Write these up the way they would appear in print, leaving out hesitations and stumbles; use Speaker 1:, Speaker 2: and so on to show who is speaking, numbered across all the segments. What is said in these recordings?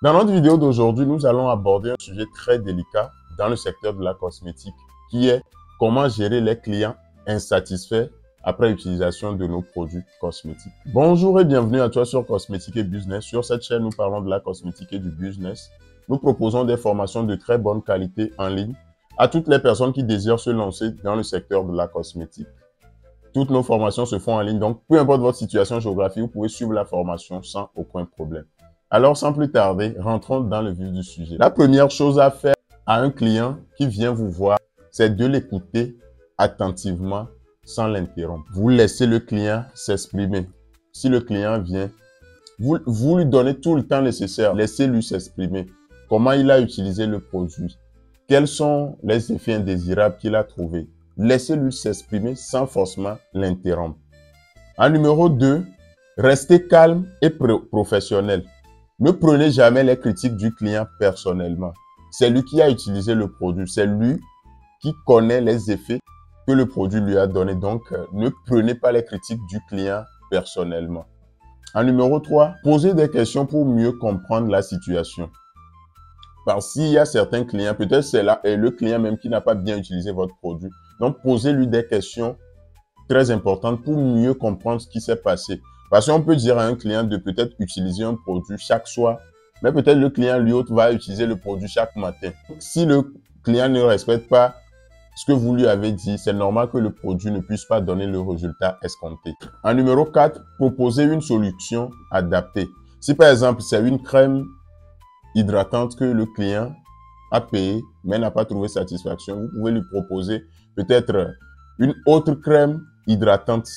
Speaker 1: Dans notre vidéo d'aujourd'hui, nous allons aborder un sujet très délicat dans le secteur de la cosmétique, qui est comment gérer les clients insatisfaits après utilisation de nos produits cosmétiques. Bonjour et bienvenue à toi sur Cosmétique et Business. Sur cette chaîne, nous parlons de la cosmétique et du business. Nous proposons des formations de très bonne qualité en ligne à toutes les personnes qui désirent se lancer dans le secteur de la cosmétique. Toutes nos formations se font en ligne, donc peu importe votre situation géographique, vous pouvez suivre la formation sans aucun problème. Alors, sans plus tarder, rentrons dans le vif du sujet. La première chose à faire à un client qui vient vous voir, c'est de l'écouter attentivement sans l'interrompre. Vous laissez le client s'exprimer. Si le client vient, vous lui donnez tout le temps nécessaire. Laissez-lui s'exprimer. Comment il a utilisé le produit? Quels sont les effets indésirables qu'il a trouvés? Laissez-lui s'exprimer sans forcément l'interrompre. En numéro 2, restez calme et professionnel. Ne prenez jamais les critiques du client personnellement. C'est lui qui a utilisé le produit. C'est lui qui connaît les effets que le produit lui a donné. Donc, ne prenez pas les critiques du client personnellement. En numéro 3, posez des questions pour mieux comprendre la situation. Parce qu'il y a certains clients, peut-être c'est là et le client même qui n'a pas bien utilisé votre produit. Donc, posez-lui des questions très importantes pour mieux comprendre ce qui s'est passé. Parce qu'on peut dire à un client de peut-être utiliser un produit chaque soir, mais peut-être le client lui autre va utiliser le produit chaque matin. Donc, si le client ne respecte pas ce que vous lui avez dit, c'est normal que le produit ne puisse pas donner le résultat escompté. En numéro 4, proposez une solution adaptée. Si par exemple, c'est une crème hydratante que le client a payé, mais n'a pas trouvé satisfaction, vous pouvez lui proposer peut-être une autre crème hydratante.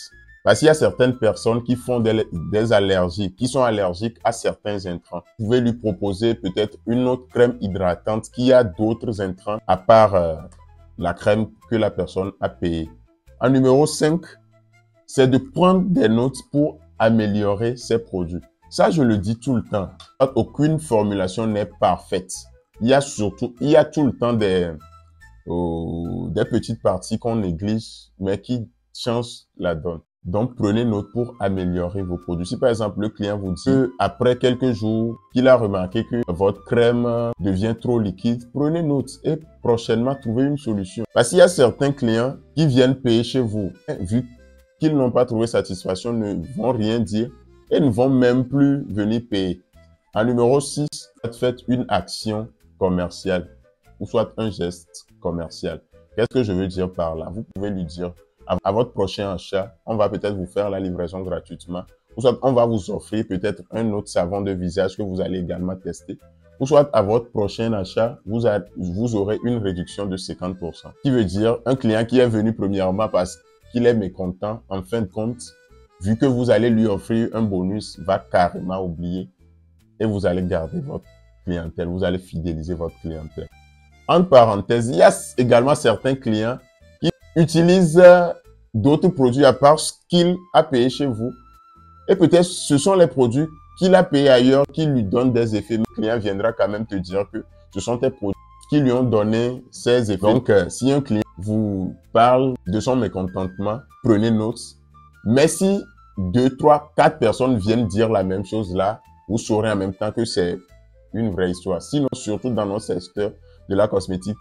Speaker 1: Parce qu'il y a certaines personnes qui font des allergies, qui sont allergiques à certains intrants. Vous pouvez lui proposer peut-être une autre crème hydratante qui a d'autres intrants à part la crème que la personne a payée. En numéro 5, c'est de prendre des notes pour améliorer ses produits. Ça, je le dis tout le temps. Aucune formulation n'est parfaite. Il y a tout le temps des petites parties qu'on néglige, mais qui changent la donne. Donc, prenez note pour améliorer vos produits. Si par exemple, le client vous dit après quelques jours qu'il a remarqué que votre crème devient trop liquide, prenez note et prochainement, trouvez une solution. Parce qu'il y a certains clients qui viennent payer chez vous, vu qu'ils n'ont pas trouvé satisfaction, ne vont rien dire et ne vont même plus venir payer. En numéro 6, faites une action commerciale ou soit un geste commercial. Qu'est-ce que je veux dire par là? Vous pouvez lui dire à votre prochain achat, on va peut-être vous faire la livraison gratuitement. Ou soit on va vous offrir peut-être un autre savon de visage que vous allez également tester. Ou soit à votre prochain achat, vous aurez une réduction de 50%. Ce qui veut dire un client qui est venu premièrement parce qu'il est mécontent, en fin de compte, vu que vous allez lui offrir un bonus, va carrément oublier et vous allez garder votre clientèle, vous allez fidéliser votre clientèle. Entre parenthèses, il y a également certains clients qui utilisent d'autres produits à part ce qu'il a payé chez vous. Et peut-être ce sont les produits qu'il a payés ailleurs qui lui donnent des effets. Le client viendra quand même te dire que ce sont tes produits qui lui ont donné ces effets. Donc, si un client vous parle de son mécontentement, prenez note. Mais si 2, 3, 4 personnes viennent dire la même chose là, vous saurez en même temps que c'est une vraie histoire. Sinon, surtout dans notre secteur de la cosmétique,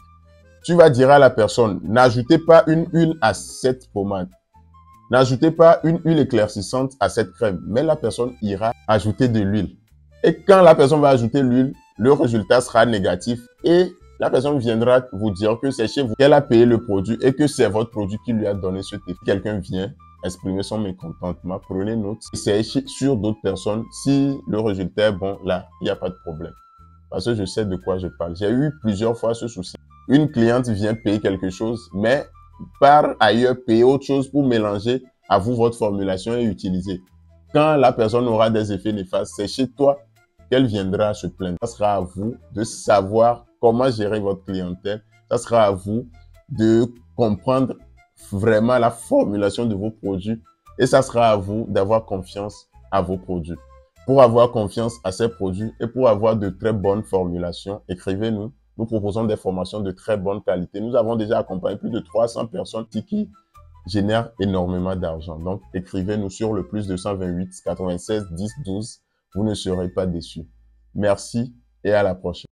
Speaker 1: tu vas dire à la personne, n'ajoutez pas une huile à cette pommade. N'ajoutez pas une huile éclaircissante à cette crème. Mais la personne ira ajouter de l'huile. Et quand la personne va ajouter l'huile, le résultat sera négatif. Et la personne viendra vous dire que c'est chez vous qu'elle a payé le produit et que c'est votre produit qui lui a donné cet effet. Quelqu'un vient exprimer son mécontentement, prenez note. Essayez sur d'autres personnes. Si le résultat est bon, là, il n'y a pas de problème. Parce que je sais de quoi je parle. J'ai eu plusieurs fois ce souci. Une cliente vient payer quelque chose, mais part ailleurs payer autre chose pour mélanger à vous votre formulation et utiliser. Quand la personne aura des effets néfastes, c'est chez toi qu'elle viendra se plaindre. Ça sera à vous de savoir comment gérer votre clientèle. Ça sera à vous de comprendre vraiment la formulation de vos produits et ça sera à vous d'avoir confiance à vos produits. Pour avoir confiance à ces produits et pour avoir de très bonnes formulations, écrivez-nous. Nous proposons des formations de très bonne qualité. Nous avons déjà accompagné plus de 300 personnes qui génèrent énormément d'argent. Donc, écrivez-nous sur le +228 96 10 12. Vous ne serez pas déçus. Merci et à la prochaine.